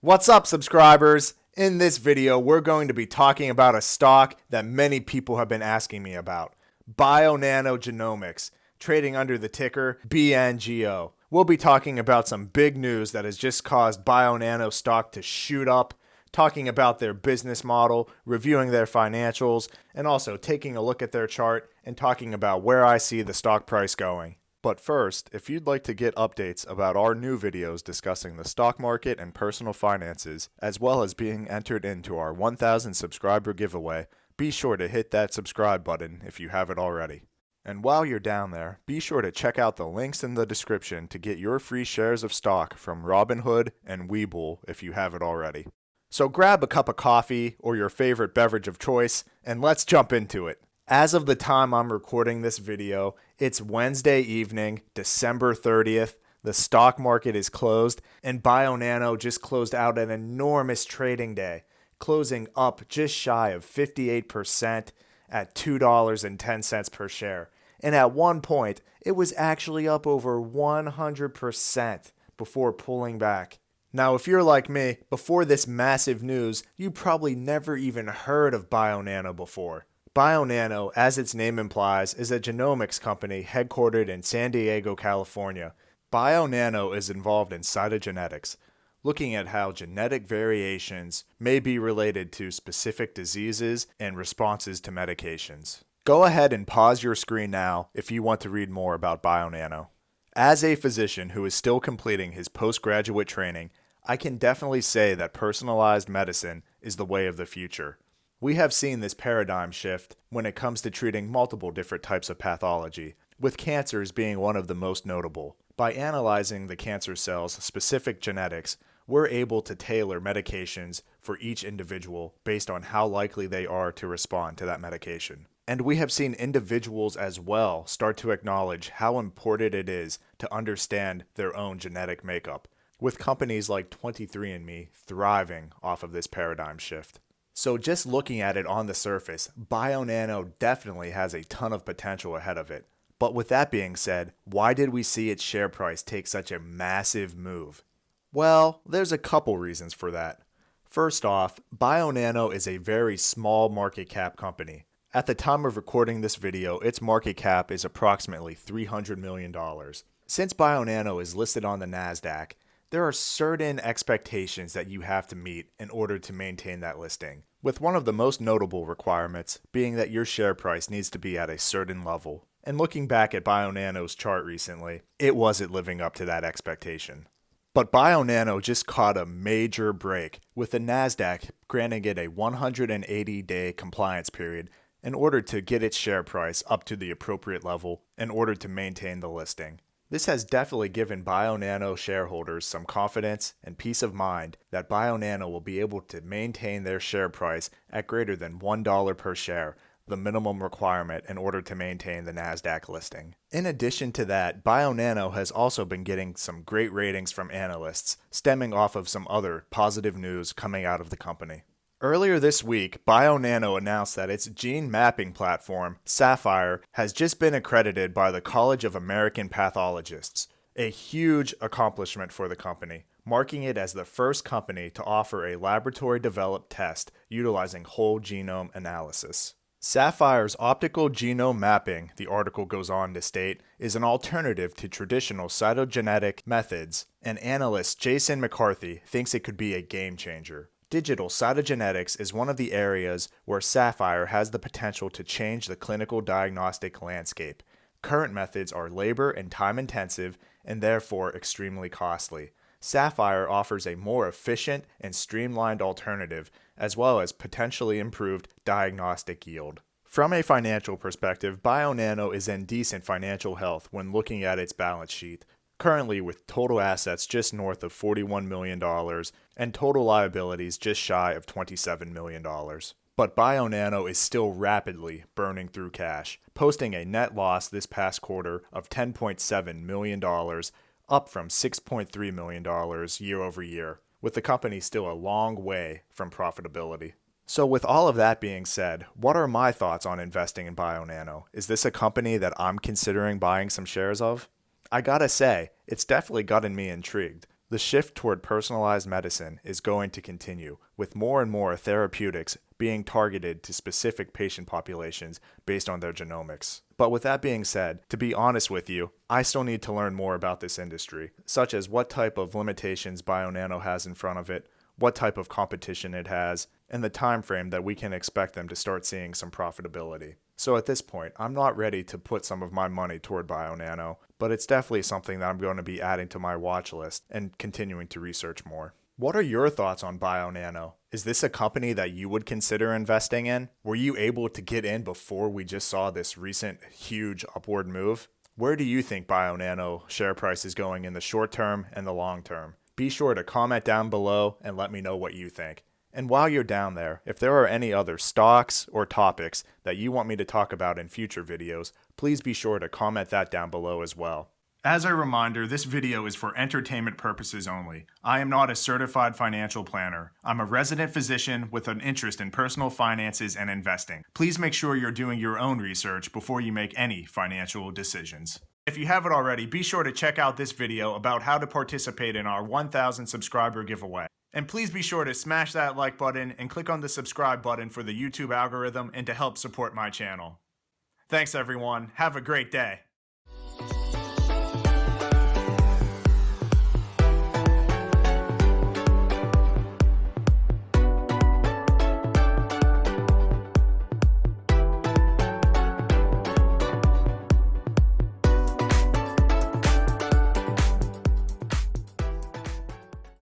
What's up, subscribers? In this video, we're going to be talking about a stock that many people have been asking me about, BioNano Genomics, trading under the ticker BNGO. We'll be talking about some big news that has just caused BioNano stock to shoot up, talking about their business model, reviewing their financials, and also taking a look at their chart and talking about where I see the stock price going. But first, if you'd like to get updates about our new videos discussing the stock market and personal finances, as well as being entered into our 1,000 subscriber giveaway, be sure to hit that subscribe button if you haven't already. And while you're down there, be sure to check out the links in the description to get your free shares of stock from Robinhood and Webull if you haven't already. So grab a cup of coffee or your favorite beverage of choice, and let's jump into it. As of the time I'm recording this video, it's Wednesday evening, December 30th. The stock market is closed, and BioNano just closed out an enormous trading day, closing up just shy of 58% at $2.10 per share. And at one point, it was actually up over 100% before pulling back. Now, if you're like me, before this massive news, you probably never even heard of BioNano before. BioNano, as its name implies, is a genomics company headquartered in San Diego, California. BioNano is involved in cytogenetics, looking at how genetic variations may be related to specific diseases and responses to medications. Go ahead and pause your screen now if you want to read more about BioNano. As a physician who is still completing his postgraduate training, I can definitely say that personalized medicine is the way of the future. We have seen this paradigm shift when it comes to treating multiple different types of pathology, with cancers being one of the most notable. By analyzing the cancer cells' specific genetics, we're able to tailor medications for each individual based on how likely they are to respond to that medication. And we have seen individuals as well start to acknowledge how important it is to understand their own genetic makeup, with companies like 23andMe thriving off of this paradigm shift. So just looking at it on the surface, BioNano definitely has a ton of potential ahead of it. But with that being said, why did we see its share price take such a massive move? Well, there's a couple reasons for that. First off, BioNano is a very small market cap company. At the time of recording this video, its market cap is approximately $300 million. Since BioNano is listed on the NASDAQ, there are certain expectations that you have to meet in order to maintain that listing, with one of the most notable requirements being that your share price needs to be at a certain level. And looking back at BioNano's chart recently, it wasn't living up to that expectation. But BioNano just caught a major break, with the NASDAQ granting it a 180-day compliance period in order to get its share price up to the appropriate level in order to maintain the listing. This has definitely given BioNano shareholders some confidence and peace of mind that BioNano will be able to maintain their share price at greater than $1 per share, the minimum requirement in order to maintain the NASDAQ listing. In addition to that, BioNano has also been getting some great ratings from analysts, stemming off of some other positive news coming out of the company. Earlier this week, BioNano announced that its gene mapping platform, Saphyr, has just been accredited by the College of American Pathologists, a huge accomplishment for the company, marking it as the first company to offer a laboratory-developed test utilizing whole genome analysis. Saphyr's optical genome mapping, the article goes on to state, is an alternative to traditional cytogenetic methods, and analyst Jason McCarthy thinks it could be a game changer. Digital cytogenetics is one of the areas where Saphyr has the potential to change the clinical diagnostic landscape. Current methods are labor and time intensive and therefore extremely costly. Saphyr offers a more efficient and streamlined alternative, as well as potentially improved diagnostic yield. From a financial perspective, BioNano is in decent financial health when looking at its balance sheet, currently with total assets just north of $41 million and total liabilities just shy of $27 million. But BioNano is still rapidly burning through cash, posting a net loss this past quarter of $10.7 million, up from $6.3 million year over year, with the company still a long way from profitability. So with all of that being said, what are my thoughts on investing in BioNano? Is this a company that I'm considering buying some shares of? I gotta say, it's definitely gotten me intrigued. The shift toward personalized medicine is going to continue, with more and more therapeutics being targeted to specific patient populations based on their genomics. But with that being said, to be honest with you, I still need to learn more about this industry, such as what type of limitations BioNano has in front of it, what type of competition it has, and the time frame that we can expect them to start seeing some profitability. So at this point, I'm not ready to put some of my money toward BioNano, but it's definitely something that I'm going to be adding to my watch list and continuing to research more. What are your thoughts on BioNano? Is this a company that you would consider investing in? Were you able to get in before we just saw this recent huge upward move? Where do you think BioNano share price is going in the short term and the long term? Be sure to comment down below and let me know what you think. And while you're down there, if there are any other stocks or topics that you want me to talk about in future videos, please be sure to comment that down below as well. As a reminder, this video is for entertainment purposes only. I am not a certified financial planner. I'm a resident physician with an interest in personal finances and investing. Please make sure you're doing your own research before you make any financial decisions. If you haven't already, be sure to check out this video about how to participate in our 1,000 subscriber giveaway. And please be sure to smash that like button and click on the subscribe button for the YouTube algorithm and to help support my channel. Thanks everyone. Have a great day.